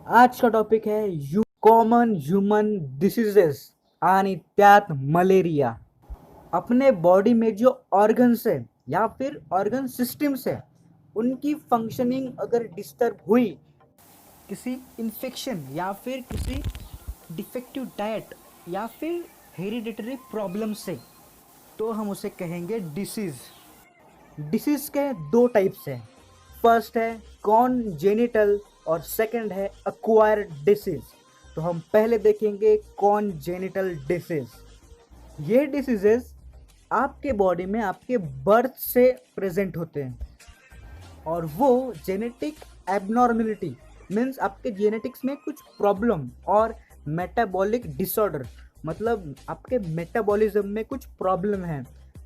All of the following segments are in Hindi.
आज का टॉपिक है कॉमन ह्यूमन डिसीजेस आणि त्यात मलेरिया। अपने बॉडी में जो ऑर्गन्स है या फिर ऑर्गन सिस्टम्स है, उनकी फंक्शनिंग अगर डिस्टर्ब हुई किसी इन्फेक्शन या फिर किसी डिफेक्टिव डाइट या फिर हेरिडिटरी प्रॉब्लम से, तो हम उसे कहेंगे डिसीज। डिसीज के दो टाइप्स हैं। फर्स्ट है कॉन्जेनिटल और सेकंड है अक्वायर्ड डिसीज। तो हम पहले देखेंगे कॉन्जेनिटल डिसीज। ये डिसीजेस आपके बॉडी में आपके बर्थ से प्रेजेंट होते हैं और वो जेनेटिक एबनॉर्मेलिटी मीन्स आपके जेनेटिक्स में कुछ प्रॉब्लम और मेटाबॉलिक डिसऑर्डर, मतलब आपके मेटाबॉलिज्म में कुछ प्रॉब्लम है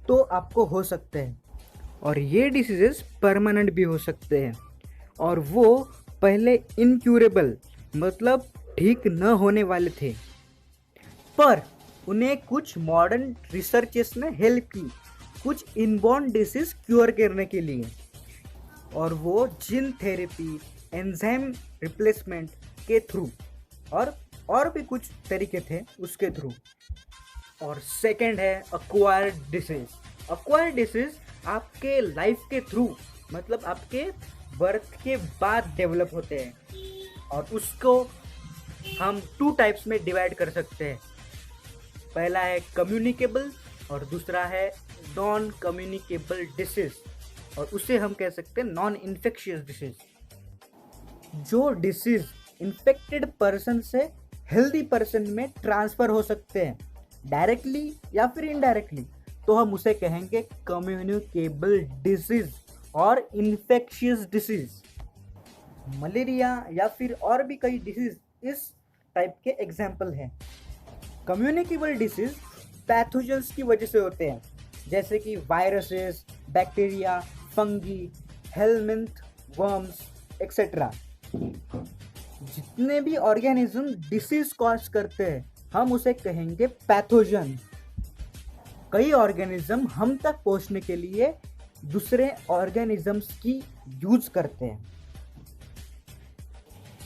तो आपको हो सकते हैं। और ये डिसीजेस परमानेंट भी हो सकते हैं और वो पहले इनक्यूरेबल मतलब ठीक न होने वाले थे, पर उन्हें कुछ मॉडर्न रिसर्चेस ने हेल्प की कुछ इनबॉर्न डिसीज क्योर करने के लिए, और वो जीन थेरेपी, एंजाइम रिप्लेसमेंट के थ्रू और भी कुछ तरीके थे उसके थ्रू। और सेकंड है अक्वायर्ड डिसीज। अक्वायर्ड डिसीज आपके लाइफ के थ्रू मतलब आपके बर्थ के बाद डेवलप होते हैं और उसको हम टू टाइप्स में डिवाइड कर सकते हैं। पहला है कम्युनिकेबल और दूसरा है नॉन कम्युनिकेबल डिसीज, और उसे हम कह सकते हैं नॉन इन्फेक्शियस डिसीज। जो डिसीज इन्फेक्टेड पर्सन से हेल्दी पर्सन में ट्रांसफर हो सकते हैं डायरेक्टली या फिर इनडायरेक्टली, तो हम उसे कहेंगे कम्युनिकेबल डिसीज और इन्फेक्शियस डिसीज। मलेरिया या फिर और भी कई डिसीज इस टाइप के एग्जाम्पल हैं। कम्युनिकेबल डिसीज पैथोजेंस की वजह से होते हैं, जैसे कि viruses, bacteria, fungi, helminth, worms etcetera. जितने भी ऑर्गेनिज्म डिसीज कॉज करते हैं हम उसे कहेंगे पैथोजन। कई ऑर्गेनिज्म हम तक पहुंचने के लिए दूसरे ऑर्गेनिजम्स की यूज करते हैं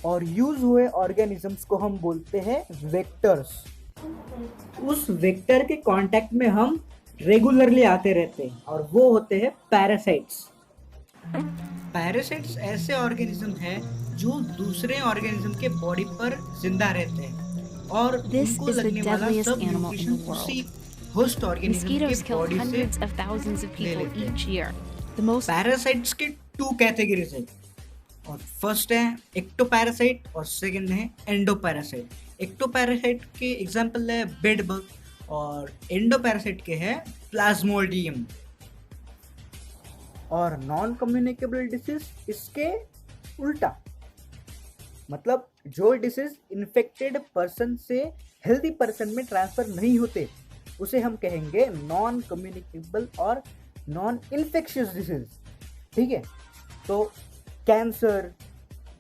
और यूज हुए ऑर्गेनिजम्स को हम बोलते हैं वेक्टर्स। उस वेक्टर के कांटेक्ट में हम रेगुलरली आते रहते हैं और वो होते हैं पैरासाइट्स। पैरासाइट्स ऐसे ऑर्गेनिज्म हैं जो दूसरे ऑर्गेनिज्म के बॉडी पर जिंदा रहते हैं और This उनको is the लगने वाला deadliest सब animal in the न्यूट्रिशन उसी world. होस्ट ऑर्गेनिज्म के Mosquitoes kill बॉडी से hundreds of thousands of ले people लेते हैं। each year. The most parasites के टू कैटेगरीज है, और फर्स्ट है एक्टोपैरासाइट और सेकंड है एंडोपैरासाइट। एक्टोपैरासाइट के एग्जांपल है बेड बग और एंडोपैरासाइट के है प्लाज्मोडियम। और नॉन कम्युनिकेबल डिसीज इसके उल्टा, मतलब जो डिसीज इन्फेक्टेड पर्सन से हेल्दी पर्सन में ट्रांसफर नहीं होते उसे हम कहेंगे नॉन कम्युनिकेबल और नॉन इन्फेक्शियस डिसीज। ठीक है, तो कैंसर,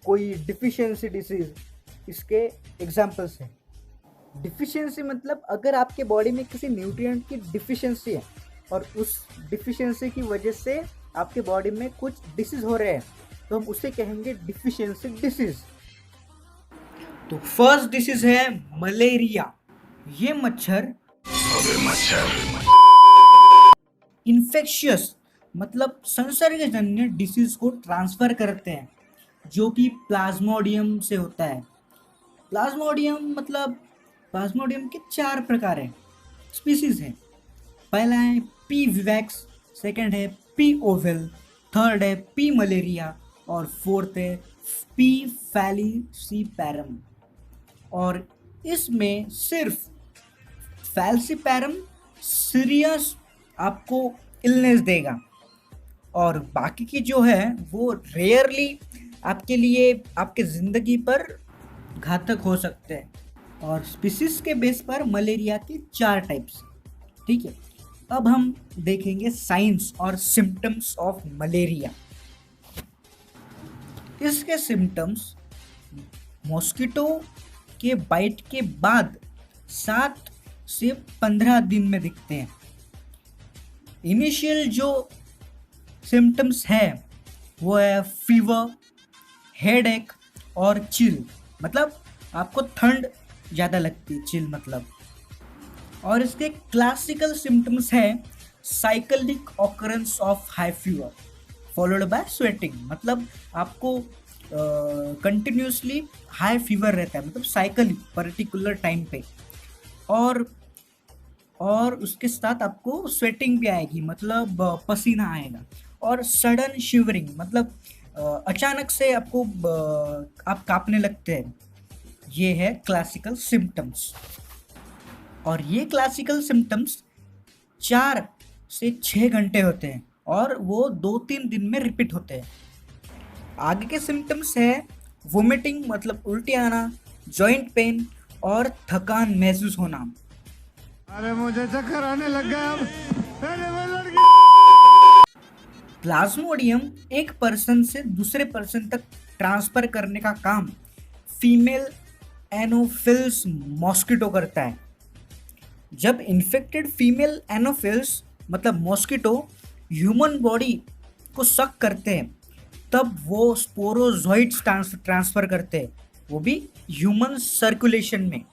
कोई डिफिशियंसी डिसीज इसके एग्जाम्पल्स हैं। डिफिशियंसी मतलब अगर आपके बॉडी में किसी न्यूट्रिएंट की डिफिशियंसी है और उस डिफिशियंसी की वजह से आपके बॉडी में कुछ डिसीज हो रहे हैं तो हम उसे कहेंगे डिफिशियंसी डिसीज। तो फर्स्ट डिसीज है मलेरिया। ये मच्छर इन्फेक्शियस मतलब संसर्गजन्य डिसीज को ट्रांसफर करते हैं जो कि प्लाज्मोडियम से होता है। प्लाज्मोडियम के चार प्रकार हैं, स्पीसीज हैं। पहला है पी विवैक्स, सेकंड है पी ओवेल, थर्ड है पी मलेरिया और फोर्थ है पी फैलिसीपैरम। और इसमें सिर्फ फैलिसीपैरम सीरियस आपको इलनेस देगा और बाकी की जो है वो रेयरली आपके लिए आपके ज़िंदगी पर घातक हो सकते हैं। और स्पीसीज के बेस पर मलेरिया के चार टाइप्स। ठीक है, अब हम देखेंगे साइंस और सिम्टम्स ऑफ मलेरिया। इसके सिम्टम्स मॉस्किटो के बाइट के बाद 7 से 15 दिन में दिखते हैं। इनिशियल जो सिम्टम्स है वो है फीवर, हेडेक और चिल। मतलब आपको ठंड ज़्यादा लगती है, चिल मतलब। और इसके क्लासिकल सिम्टम्स है cyclic occurrence of high fever followed by sweating, मतलब आपको कंटिन्यूसली हाई फीवर रहता है, मतलब साइकिल पर्टिकुलर टाइम पे। और उसके साथ आपको स्वेटिंग भी आएगी, मतलब पसीना आएगा। और सडन शिवरिंग, मतलब अचानक से आपको आप कांपने लगते हैं। ये है क्लासिकल सिम्टम्स। और ये क्लासिकल सिम्टम्स 4 से 6 घंटे होते हैं और वो 2-3 दिन में रिपीट होते हैं। आगे के सिम्टम्स है वोमिटिंग, मतलब उल्टी आना, जॉइंट पेन और थकान महसूस होना। अरे मुझे चक्कर आने लग गया अब। अरे वो लड़की। प्लाज्मोडियम एक पर्सन से दूसरे पर्सन तक ट्रांसफर करने का काम फीमेल एनोफिल्स मॉस्किटो करता है। जब इन्फेक्टेड फीमेल एनोफिल्स मतलब मॉस्किटो ह्यूमन बॉडी को सक करते हैं, तब वो स्पोरोजोइड्स ट्रांसफर करते हैं, वो भी ह्यूमन सर्कुलेशन में।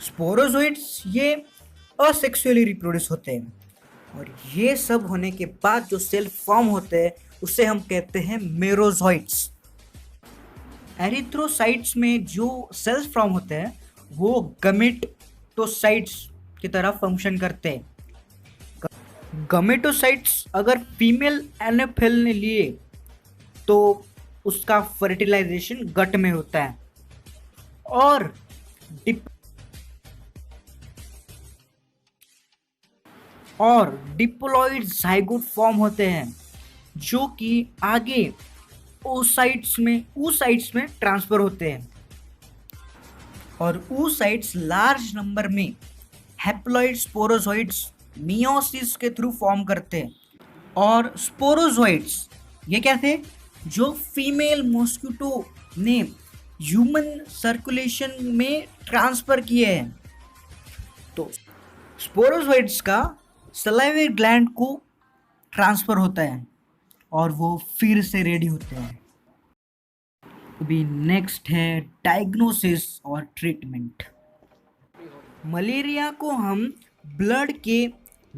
स्पोरोजोइड्स ये असेक्सुअली रिप्रोड्यूस होते हैं, और ये सब होने के बाद जो सेल फॉर्म होते हैं उसे हम कहते हैं मेरोजोइड्स। एरिथ्रोसाइट्स में जो सेल्स फॉर्म होते हैं वो गमेटोसाइट्स की तरह फंक्शन करते हैं। गमेटोसाइट्स अगर फीमेल एनोफिल ने लिए तो उसका फर्टिलाइजेशन गट में होता है। और डिप्लॉइड जाइगोट फॉर्म होते हैं जो कि आगे oocytes में ट्रांसफर होते हैं। और oocytes लार्ज नंबर में हैप्लॉइड स्पोरोजोइड्स मियोसिस के थ्रू फॉर्म करते हैं। और स्पोरोजोइड्स ये क्या थे, जो फीमेल मॉस्किटो ने ह्यूमन सर्कुलेशन में ट्रांसफर किए हैं। तो स्पोरोजोइड्स का सलाइवरी ग्लैंड को ट्रांसफर होता है और वो फिर से रेडी होते हैं। अभी नेक्स्ट है डायग्नोसिस और ट्रीटमेंट। मलेरिया को हम ब्लड के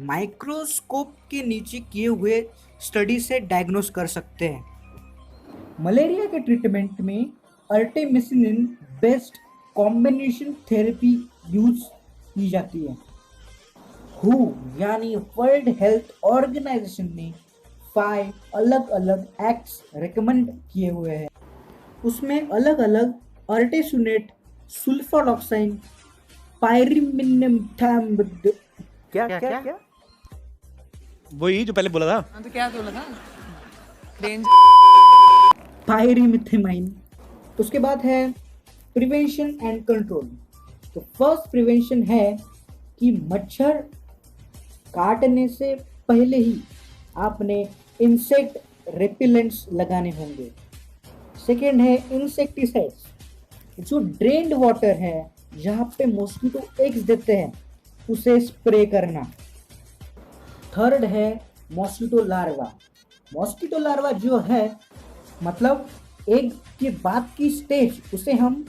माइक्रोस्कोप के नीचे किए हुए स्टडी से डायग्नोस कर सकते हैं। मलेरिया के ट्रीटमेंट में अर्टेमिसिनिन बेस्ड कॉम्बिनेशन थेरेपी यूज की जाती है। हु यानी वर्ल्ड हेल्थ ऑर्गेनाइजेशन ने 5 अलग अलग एक्ट्स रेकमेंड किए हुए हैं। उसमें अलग अलग अर्टेसुनेट, सुल्फाडॉक्साइन, पायरिमिथाइड, क्या वही जो पहले बोला था। हाँ तो क्या बोला था? पायरिमिथामाइन। उसके बाद है प्रिवेंशन एंड कंट्रोल। तो फर्स्ट प्रिवेंशन है कि मच्छर काटने से पहले ही आपने इंसेक्ट रेपिलेंट्स लगाने होंगे। सेकेंड है इंसेक्टिसाइड्स, जो ड्रेन्ड वाटर है जहाँ पे मॉस्किटो एग्स देते हैं उसे स्प्रे करना। थर्ड है मॉस्किटो लार्वा। मॉस्किटो लार्वा जो है मतलब एग के बाद की स्टेज, उसे हम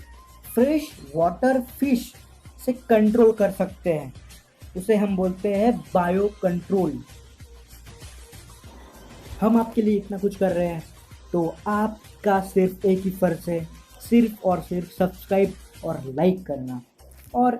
फ्रेश वाटर फिश से कंट्रोल कर सकते हैं, उसे हम बोलते हैं बायो कंट्रोल। हम आपके लिए इतना कुछ कर रहे हैं तो आपका सिर्फ एक ही फर्ज है, सिर्फ और सिर्फ सब्सक्राइब और लाइक करना। और